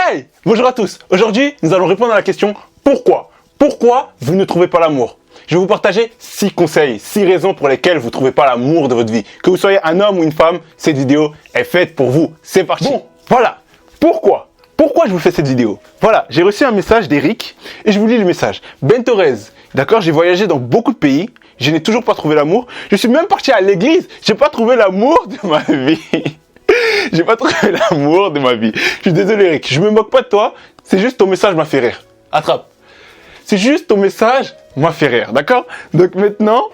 Hey, bonjour à tous. Aujourd'hui, nous allons répondre à la question pourquoi? Pourquoi vous ne trouvez pas l'amour? Je vais vous partager 6 conseils, 6 raisons pour lesquelles vous ne trouvez pas l'amour de votre vie. Que vous soyez un homme ou une femme, cette vidéo est faite pour vous. C'est parti. Bon, voilà. Pourquoi je vous fais cette vidéo? Voilà, j'ai reçu un message d'Eric et je vous lis le message. Ben Torres, d'accord, j'ai voyagé dans beaucoup de pays, je n'ai toujours pas trouvé l'amour. Je suis même parti à l'église, j'ai pas trouvé l'amour de ma vie. J'ai pas trouvé l'amour de ma vie. Je suis désolé Eric, je me moque pas de toi, c'est juste ton message m'a fait rire. Attrape. C'est juste ton message m'a fait rire, d'accord? Donc maintenant,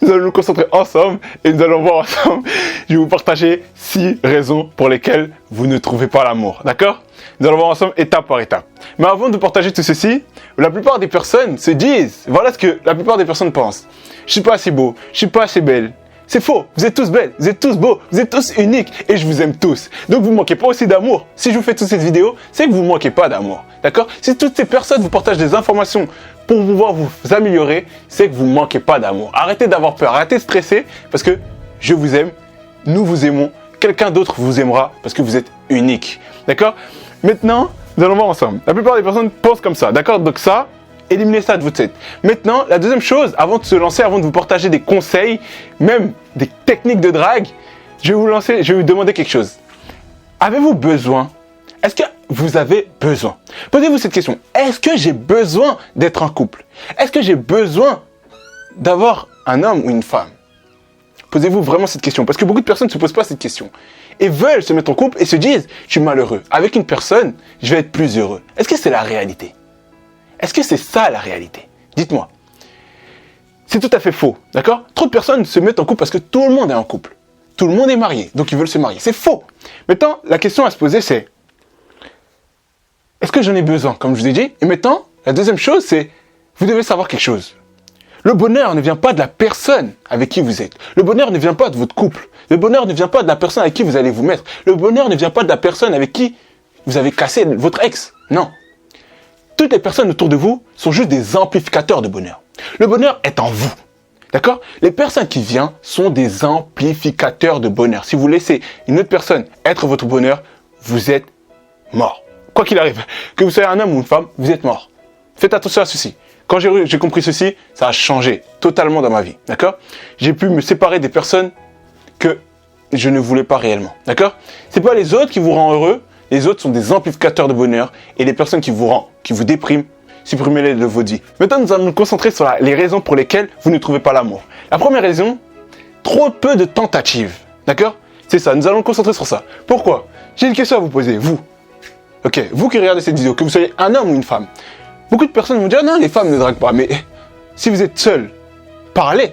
nous allons nous concentrer ensemble et nous allons voir ensemble. Je vais vous partager 6 raisons pour lesquelles vous ne trouvez pas l'amour, d'accord? Nous allons voir ensemble étape par étape. Mais avant de partager tout ceci, la plupart des personnes se disent, voilà ce que la plupart des personnes pensent. Je suis pas assez beau, je suis pas assez belle. C'est faux, vous êtes tous belles, vous êtes tous beaux, vous êtes tous uniques et je vous aime tous. Donc vous ne manquez pas aussi d'amour. Si je vous fais toute cette vidéo, c'est que vous ne manquez pas d'amour. D'accord? Si toutes ces personnes vous partagent des informations pour pouvoir vous améliorer, c'est que vous ne manquez pas d'amour. Arrêtez d'avoir peur, arrêtez de stresser parce que je vous aime, nous vous aimons, quelqu'un d'autre vous aimera parce que vous êtes unique. D'accord? Maintenant, nous allons voir ensemble. La plupart des personnes pensent comme ça. D'accord? Donc ça, éliminez ça de votre tête. Maintenant, la deuxième chose, avant de se lancer, avant de vous partager des conseils, même des techniques de drague, je vais vous demander quelque chose. Avez-vous besoin? Est-ce que vous avez besoin? Posez-vous cette question. Est-ce que j'ai besoin d'être en couple? Est-ce que j'ai besoin d'avoir un homme ou une femme? Posez-vous vraiment cette question. Parce que beaucoup de personnes ne se posent pas cette question. Et veulent se mettre en couple et se disent, je suis malheureux. Avec une personne, je vais être plus heureux. Est-ce que c'est la réalité? Est-ce que c'est ça la réalité? Dites-moi. C'est tout à fait faux, d'accord? Trop de personnes se mettent en couple parce que tout le monde est en couple. Tout le monde est marié, donc ils veulent se marier. C'est faux. Maintenant, la question à se poser, c'est est-ce que j'en ai besoin, comme je vous ai dit? Et maintenant, la deuxième chose, c'est vous devez savoir quelque chose. Le bonheur ne vient pas de la personne avec qui vous êtes. Le bonheur ne vient pas de votre couple. Le bonheur ne vient pas de la personne avec qui vous allez vous mettre. Le bonheur ne vient pas de la personne avec qui vous avez cassé votre ex. Non. Toutes les personnes autour de vous sont juste des amplificateurs de bonheur. Le bonheur est en vous. D'accord? Les personnes qui viennent sont des amplificateurs de bonheur. Si vous laissez une autre personne être votre bonheur, vous êtes mort. Quoi qu'il arrive, que vous soyez un homme ou une femme, vous êtes mort. Faites attention à ceci. Quand j'ai compris ceci, ça a changé totalement dans ma vie. D'accord? J'ai pu me séparer des personnes que je ne voulais pas réellement. D'accord? C'est pas les autres qui vous rendent heureux. Les autres sont des amplificateurs de bonheur et les personnes qui vous dépriment, supprimez-les de votre vie. Maintenant, nous allons nous concentrer sur les raisons pour lesquelles vous ne trouvez pas l'amour. La première raison, trop peu de tentatives. D'accord? C'est ça, nous allons nous concentrer sur ça. Pourquoi? J'ai une question à vous poser, vous. Ok, vous qui regardez cette vidéo, que vous soyez un homme ou une femme. Beaucoup de personnes vont dire, non, les femmes ne draguent pas. Mais si vous êtes seul, parlez.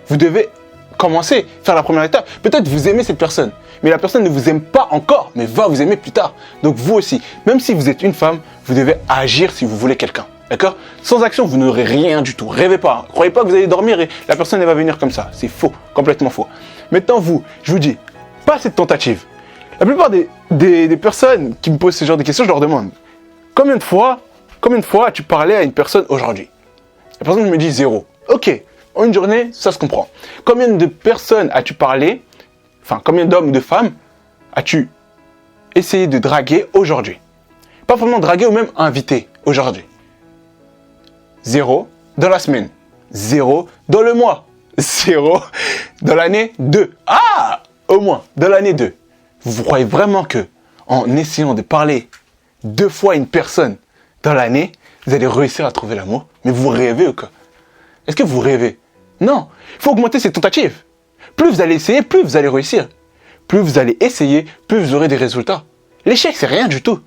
Vous devez commencer, faire la première étape. Peut-être vous aimez cette personne. Mais la personne ne vous aime pas encore, mais va vous aimer plus tard. Donc vous aussi, même si vous êtes une femme, vous devez agir si vous voulez quelqu'un. D'accord? Sans action, vous n'aurez rien du tout. Rêvez pas. Croyez pas que vous allez dormir et la personne elle va venir comme ça. C'est faux, complètement faux. Maintenant vous, je vous dis, pas cette tentative. La plupart des personnes qui me posent ce genre de questions, je leur demande, combien de fois as-tu parlé à une personne aujourd'hui? La personne me dit 0. Ok, en une journée, ça se comprend. Combien de personnes as-tu parlé? Enfin, combien d'hommes ou de femmes as-tu essayé de draguer aujourd'hui? Pas forcément draguer ou même inviter aujourd'hui. 0 dans la semaine. 0 dans le mois. 0 dans l'année 2. Ah! Au moins, dans l'année 2. Vous croyez vraiment que en essayant de parler 2 fois à une personne dans l'année, vous allez réussir à trouver l'amour? Mais vous rêvez ou quoi? Est-ce que vous rêvez? Non. Il faut augmenter ces tentatives. Plus vous allez essayer, plus vous allez réussir. Plus vous allez essayer, plus vous aurez des résultats. L'échec, c'est rien du tout.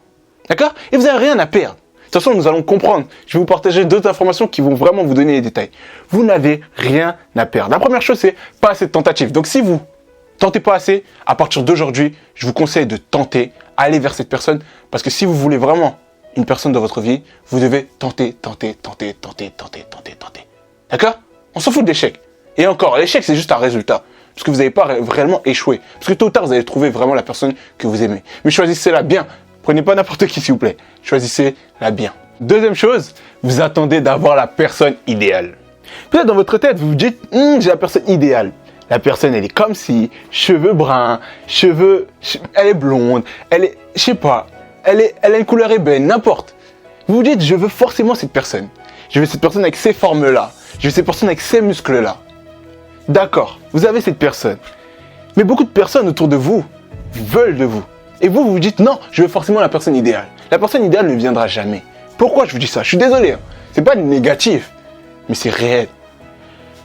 D'accord? Et vous n'avez rien à perdre. De toute façon, nous allons comprendre. Je vais vous partager d'autres informations qui vont vraiment vous donner les détails. Vous n'avez rien à perdre. La première chose, c'est pas assez de tentatives. Donc si vous tentez pas assez, à partir d'aujourd'hui, je vous conseille de tenter, aller vers cette personne. Parce que si vous voulez vraiment une personne dans votre vie, vous devez tenter. D'accord? On s'en fout de l'échec. Et encore, l'échec, c'est juste un résultat. Parce que vous n'avez pas réellement échoué. Parce que tôt ou tard, vous allez trouver vraiment la personne que vous aimez. Mais choisissez-la bien. Prenez pas n'importe qui, s'il vous plaît. Choisissez-la bien. Deuxième chose, vous attendez d'avoir la personne idéale. Peut-être dans votre tête, vous vous dites, j'ai la personne idéale. La personne, elle est comme si, cheveux bruns, elle est blonde, elle est, je sais pas, elle a une couleur ébène, n'importe. Vous vous dites, je veux forcément cette personne. Je veux cette personne avec ces formes-là. Je veux cette personne avec ces muscles-là. D'accord, vous avez cette personne. Mais beaucoup de personnes autour de vous veulent de vous. Et vous vous dites, non, je veux forcément la personne idéale. La personne idéale ne viendra jamais. Pourquoi je vous dis ça? Je suis désolé, hein. C'est pas négatif, mais c'est réel.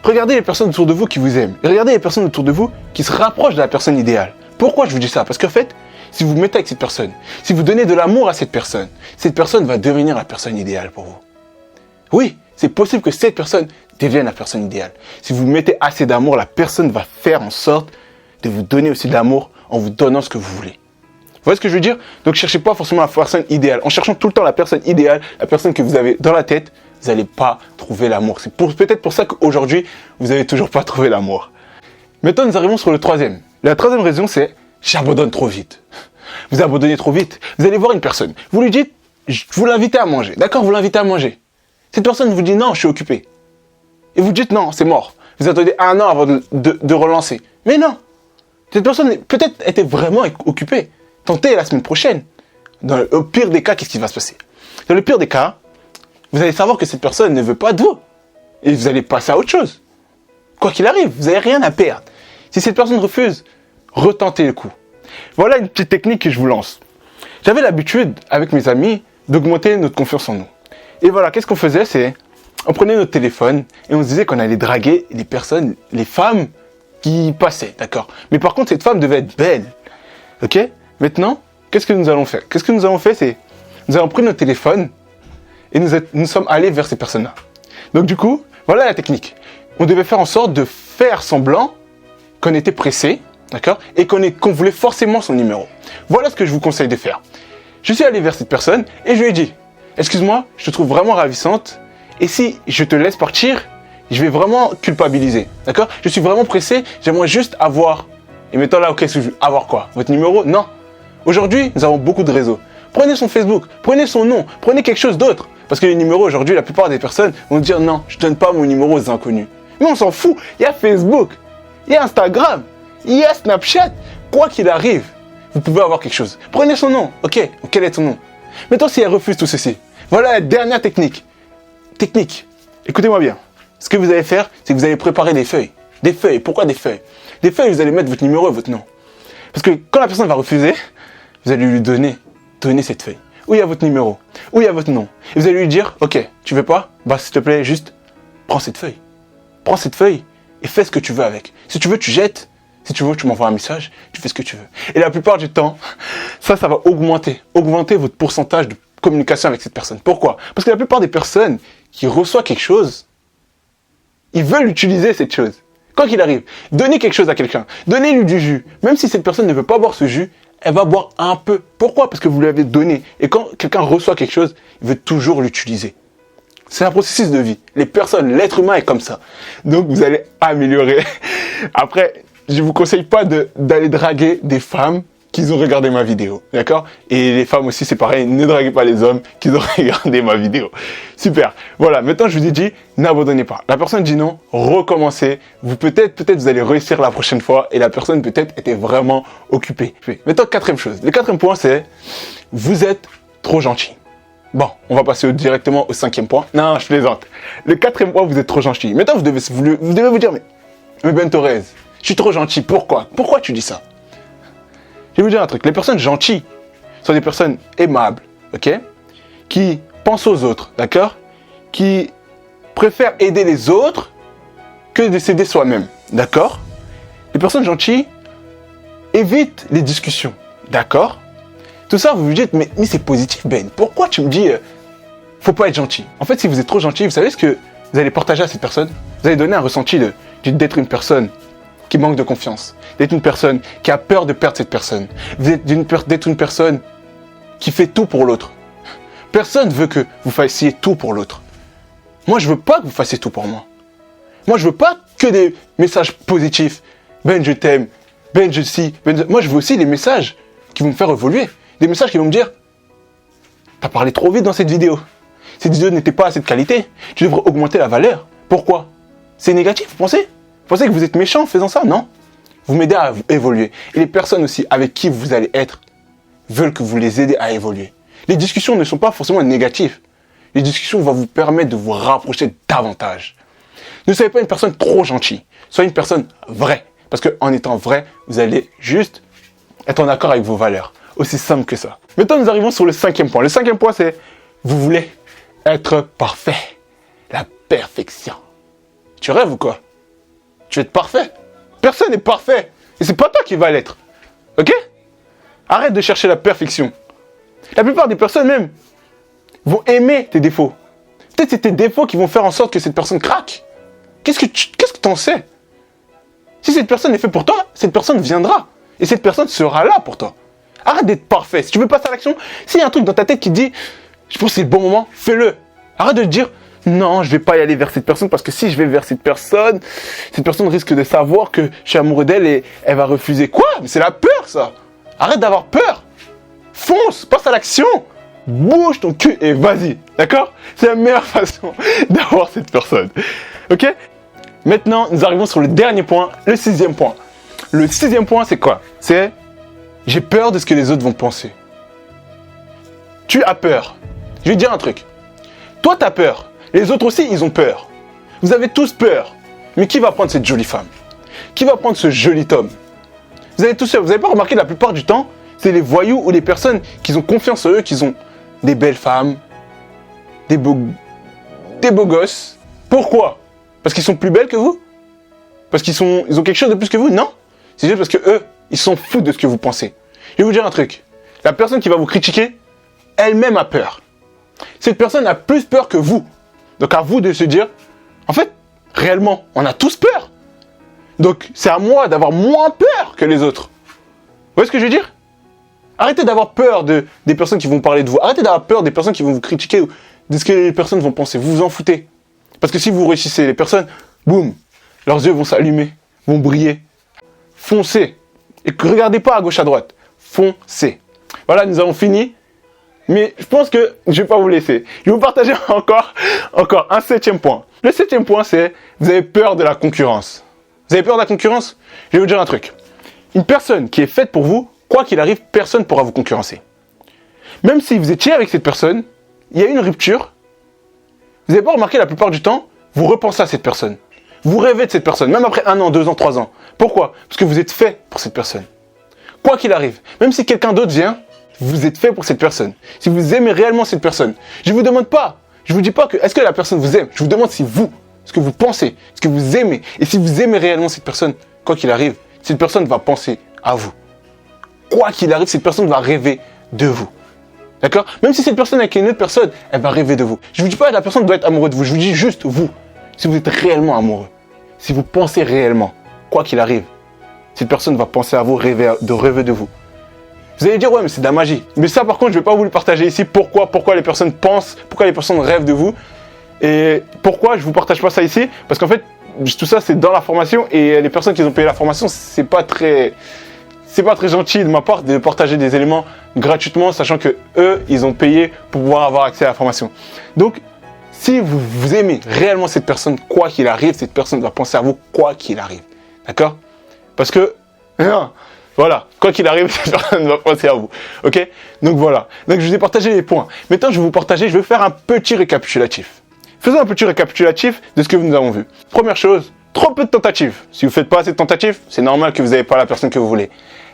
Regardez les personnes autour de vous qui vous aiment. Et regardez les personnes autour de vous qui se rapprochent de la personne idéale. Pourquoi je vous dis ça? Parce qu'en fait, si vous vous mettez avec cette personne, si vous donnez de l'amour à cette personne va devenir la personne idéale pour vous. Oui, c'est possible que cette personne devienne la personne idéale. Si vous mettez assez d'amour, la personne va faire en sorte de vous donner aussi de l'amour en vous donnant ce que vous voulez. Vous voyez ce que je veux dire? Donc, cherchez pas forcément la personne idéale. En cherchant tout le temps la personne idéale, la personne que vous avez dans la tête, vous n'allez pas trouver l'amour. C'est peut-être pour ça qu'aujourd'hui, vous n'avez toujours pas trouvé l'amour. Maintenant, nous arrivons sur le troisième. La troisième raison, c'est j'abandonne trop vite. Vous abandonnez trop vite. Vous allez voir une personne. Vous lui dites, vous l'invitez à manger. D'accord, vous l'invitez à manger. Cette personne vous dit non, je suis occupé. Et vous dites non, c'est mort. Vous attendez un an avant de relancer. Mais non. Cette personne peut-être était vraiment occupée. Tentez la semaine prochaine. Au pire des cas, qu'est-ce qui va se passer? Dans le pire des cas, vous allez savoir que cette personne ne veut pas de vous. Et vous allez passer à autre chose. Quoi qu'il arrive, vous n'avez rien à perdre. Si cette personne refuse, retentez le coup. Voilà une petite technique que je vous lance. J'avais l'habitude, avec mes amis, d'augmenter notre confiance en nous. Et voilà, qu'est-ce qu'on faisait? C'est, on prenait notre téléphone et on se disait qu'on allait draguer les personnes, les femmes qui passaient, d'accord? Mais par contre, cette femme devait être belle. Ok? Maintenant, qu'est-ce que nous allons faire? Qu'est-ce que nous avons fait? C'est, nous avons pris notre téléphone et nous sommes allés vers ces personnes-là. Donc du coup, voilà la technique. On devait faire en sorte de faire semblant qu'on était pressé, d'accord? Et qu'on voulait forcément son numéro. Voilà ce que je vous conseille de faire. Je suis allé vers cette personne et je lui ai dit, excuse-moi, je te trouve vraiment ravissante et si je te laisse partir, je vais vraiment culpabiliser, d'accord? Je suis vraiment pressé, j'aimerais juste avoir. Et maintenant là, ok, avoir quoi? Votre numéro? Non. Aujourd'hui, nous avons beaucoup de réseaux. Prenez son Facebook, prenez son nom, prenez quelque chose d'autre. Parce que les numéros, aujourd'hui, la plupart des personnes vont dire non, je ne donne pas mon numéro aux inconnus. Mais on s'en fout, il y a Facebook, il y a Instagram, il y a Snapchat. Quoi qu'il arrive, vous pouvez avoir quelque chose. Prenez son nom, ok, quel est ton nom? Maintenant, si elle refuse tout ceci, voilà la dernière technique. Technique, écoutez-moi bien. Ce que vous allez faire, c'est que vous allez préparer des feuilles. Des feuilles, pourquoi des feuilles? Des feuilles, vous allez mettre votre numéro et votre nom. Parce que quand la personne va refuser, vous allez lui donner cette feuille. Où il y a votre numéro, où il y a votre nom. Et vous allez lui dire, ok, tu veux pas? Bah s'il te plaît, juste prends cette feuille. Prends cette feuille et fais ce que tu veux avec. Si tu veux, tu jettes. Si tu veux, tu m'envoies un message, tu fais ce que tu veux. Et la plupart du temps, ça va augmenter votre pourcentage de communication avec cette personne. Pourquoi? Parce que la plupart des personnes qui reçoivent quelque chose, ils veulent utiliser cette chose. Quoi qu'il arrive, donnez quelque chose à quelqu'un, donnez-lui du jus. Même si cette personne ne veut pas boire ce jus, elle va boire un peu. Pourquoi? Parce que vous lui avez donné. Et quand quelqu'un reçoit quelque chose, il veut toujours l'utiliser. C'est un processus de vie. Les personnes, l'être humain est comme ça. Donc vous allez améliorer. Après, je vous conseille pas d'aller draguer des femmes qui ont regardé ma vidéo. D'accord? Et les femmes aussi, c'est pareil. Ne draguez pas les hommes qui ont regardé ma vidéo. Super. Voilà. Maintenant, je vous ai dit, n'abandonnez pas. La personne dit non, recommencez. Peut-être vous allez réussir la prochaine fois et la personne peut-être était vraiment occupée. Maintenant, quatrième chose. Le quatrième point, c'est vous êtes trop gentil. Bon, on va passer directement au cinquième point. Non, je plaisante. Le quatrième point, vous êtes trop gentil. Maintenant, vous devez vous dire, mais Ben Torres, je suis trop gentil. Pourquoi? Pourquoi tu dis ça? Je vais vous dire un truc. Les personnes gentilles sont des personnes aimables, ok? Qui pensent aux autres, d'accord? Qui préfèrent aider les autres que de s'aider soi-même, d'accord? Les personnes gentilles évitent les discussions, d'accord? Tout ça, vous vous dites, mais c'est positif, Ben. Pourquoi tu me dis, faut pas être gentil? En fait, si vous êtes trop gentil, vous savez ce que vous allez partager à cette personne? Vous allez donner un ressenti d'être une personne qui manque de confiance, d'être une personne qui a peur de perdre cette personne, d'être une personne qui fait tout pour l'autre. Personne ne veut que vous fassiez tout pour l'autre. Moi, je veux pas que vous fassiez tout pour moi. Moi, je veux pas que des messages positifs. Ben, je t'aime. Ben, je suis. Moi, je veux aussi des messages qui vont me faire évoluer. Des messages qui vont me dire, t'as parlé trop vite dans cette vidéo. Cette vidéo n'était pas à cette qualité. Tu devrais augmenter la valeur. Pourquoi? C'est négatif, vous pensez? Vous pensez que vous êtes méchant en faisant ça? Non. Vous m'aidez à évoluer. Et les personnes aussi avec qui vous allez être veulent que vous les aidez à évoluer. Les discussions ne sont pas forcément négatives. Les discussions vont vous permettre de vous rapprocher davantage. Ne soyez pas une personne trop gentille. Soyez une personne vraie. Parce qu'en étant vrai, vous allez juste être en accord avec vos valeurs. Aussi simple que ça. Maintenant, nous arrivons sur le 5e point. Le 5e point, c'est vous voulez être parfait. La perfection. Tu rêves ou quoi? Tu veux être parfait? Personne n'est parfait. Et c'est pas toi qui vas l'être. Ok? Arrête de chercher la perfection. La plupart des personnes même vont aimer tes défauts. Peut-être c'est tes défauts qui vont faire en sorte que cette personne craque. Qu'est-ce que t'en sais? Si cette personne est faite pour toi, cette personne viendra. Et cette personne sera là pour toi. Arrête d'être parfait. Si tu veux passer à l'action, s'il y a un truc dans ta tête qui dit « Je pense que c'est le bon moment », fais-le. Arrête de te dire « Non, je vais pas y aller vers cette personne parce que si je vais vers cette personne risque de savoir que je suis amoureux d'elle et elle va refuser. » Quoi? Mais c'est la peur, ça. Arrête d'avoir peur. Fonce, passe à l'action. Bouge ton cul et vas-y. D'accord? C'est la meilleure façon d'avoir cette personne. Ok? Maintenant, nous arrivons sur le dernier point, le 6e point. Le 6e point, c'est quoi? C'est j'ai peur de ce que les autres vont penser. Tu as peur. Je vais te dire un truc. Toi, tu as peur. Les autres aussi, ils ont peur. Vous avez tous peur. Mais qui va prendre cette jolie femme? Qui va prendre ce joli homme? Vous avez tous peur. Vous n'avez pas remarqué la plupart du temps, c'est les voyous ou les personnes qui ont confiance en eux, qui ont des belles femmes, des beaux gosses. Pourquoi? Parce qu'ils sont plus belles que vous? Parce qu'ils ont quelque chose de plus que vous? Non. C'est juste parce que eux, ils s'en foutent de ce que vous pensez. Je vais vous dire un truc. La personne qui va vous critiquer, elle-même a peur. Cette personne a plus peur que vous. Donc à vous de se dire, en fait, réellement, on a tous peur. Donc c'est à moi d'avoir moins peur que les autres. Vous voyez ce que je veux dire? Arrêtez d'avoir peur des personnes qui vont parler de vous. Arrêtez d'avoir peur des personnes qui vont vous critiquer ou de ce que les personnes vont penser. Vous vous en foutez. Parce que si vous réussissez, les personnes, boum, leurs yeux vont s'allumer, vont briller. Foncez. Et regardez pas à gauche, à droite. Foncez. Voilà, nous avons fini. Mais je pense que je ne vais pas vous laisser. Je vais vous partager encore un 7e point. Le 7e point, c'est vous avez peur de la concurrence. Vous avez peur de la concurrence? Je vais vous dire un truc. Une personne qui est faite pour vous, quoi qu'il arrive, personne ne pourra vous concurrencer. Même si vous étiez avec cette personne, il y a une rupture. Vous n'avez pas remarqué la plupart du temps, vous repensez à cette personne. Vous rêvez de cette personne, même après 1 an, 2 ans, 3 ans. Pourquoi? Parce que vous êtes fait pour cette personne. Quoi qu'il arrive, même si quelqu'un d'autre vient, vous êtes fait pour cette personne. Si vous aimez réellement cette personne, je ne vous demande pas, je ne vous dis pas que est-ce que la personne vous aime. Je vous demande si vous, ce que vous pensez, ce que vous aimez. Et si vous aimez réellement cette personne, quoi qu'il arrive, cette personne va penser à vous. Quoi qu'il arrive, cette personne va rêver de vous. D'accord? Même si cette personne est avec une autre personne, elle va rêver de vous. Je ne vous dis pas que la personne doit être amoureuse de vous, je vous dis juste vous. Si vous êtes réellement amoureux, si vous pensez réellement, quoi qu'il arrive, cette personne va penser à vous, rêver de vous. Vous allez dire, ouais, mais c'est de la magie. Mais ça, par contre, je ne vais pas vous le partager ici. Pourquoi les personnes pensent, pourquoi les personnes rêvent de vous. Et pourquoi je ne vous partage pas ça ici? Parce qu'en fait, tout ça, c'est dans la formation. Et les personnes qui ont payé la formation, c'est pas très gentil de ma part de partager des éléments gratuitement, sachant que eux, ils ont payé pour pouvoir avoir accès à la formation. Donc, si vous aimez réellement cette personne, quoi qu'il arrive, cette personne va penser à vous, quoi qu'il arrive. D'accord? Parce que, voilà, quoi qu'il arrive, cette personne va penser à vous. Ok? Donc voilà. Donc je vous ai partagé les points. Maintenant, je vais faire un petit récapitulatif. Faisons un petit récapitulatif de ce que nous avons vu. Première chose, trop peu de tentatives. Si vous ne faites pas assez de tentatives, c'est normal que vous n'avez pas la personne que vous voulez.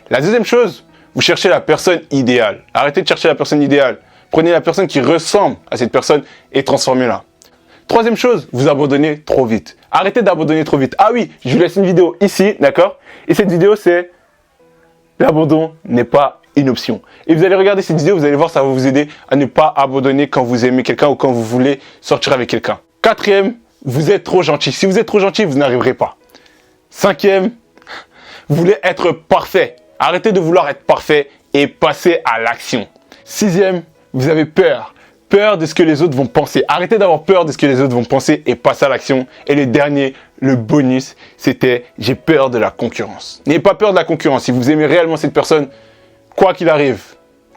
La deuxième chose, vous cherchez la personne idéale. Arrêtez de chercher la personne idéale. Prenez la personne qui ressemble à cette personne et transformez-la. Troisième chose, vous abandonnez trop vite. Arrêtez d'abandonner trop vite. Ah oui, je vous laisse une vidéo ici, d'accord? Et cette vidéo, c'est l'abandon n'est pas une option. Et vous allez regarder cette vidéo, vous allez voir, ça va vous aider à ne pas abandonner quand vous aimez quelqu'un ou quand vous voulez sortir avec quelqu'un. Quatrième, vous êtes trop gentil. Si vous êtes trop gentil, vous n'arriverez pas. Cinquième, vous voulez être parfait. Arrêtez de vouloir être parfait et passez à l'action. Sixième, vous avez peur. Peur de ce que les autres vont penser. Arrêtez d'avoir peur de ce que les autres vont penser et passez à l'action. Et le dernier, le bonus, c'était j'ai peur de la concurrence. N'ayez pas peur de la concurrence. Si vous aimez réellement cette personne, quoi qu'il arrive,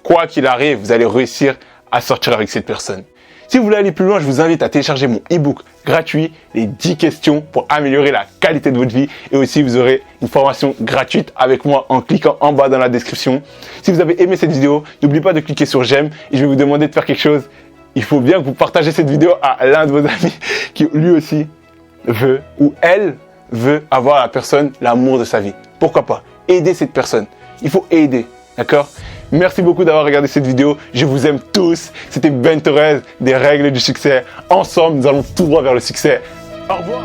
vous allez réussir à sortir avec cette personne. Si vous voulez aller plus loin, je vous invite à télécharger mon e-book gratuit, les 10 questions pour améliorer la qualité de votre vie. Et aussi, vous aurez une formation gratuite avec moi en cliquant en bas dans la description. Si vous avez aimé cette vidéo, n'oubliez pas de cliquer sur j'aime et je vais vous demander de faire quelque chose. Il faut bien que vous partagez cette vidéo à l'un de vos amis qui lui aussi veut ou elle veut avoir la personne, l'amour de sa vie. Pourquoi pas? Aider cette personne. Il faut aider, d'accord? Merci beaucoup d'avoir regardé cette vidéo. Je vous aime tous. C'était Ben Torres des Règles du Succès. Ensemble, nous allons tout droit vers le succès. Au revoir.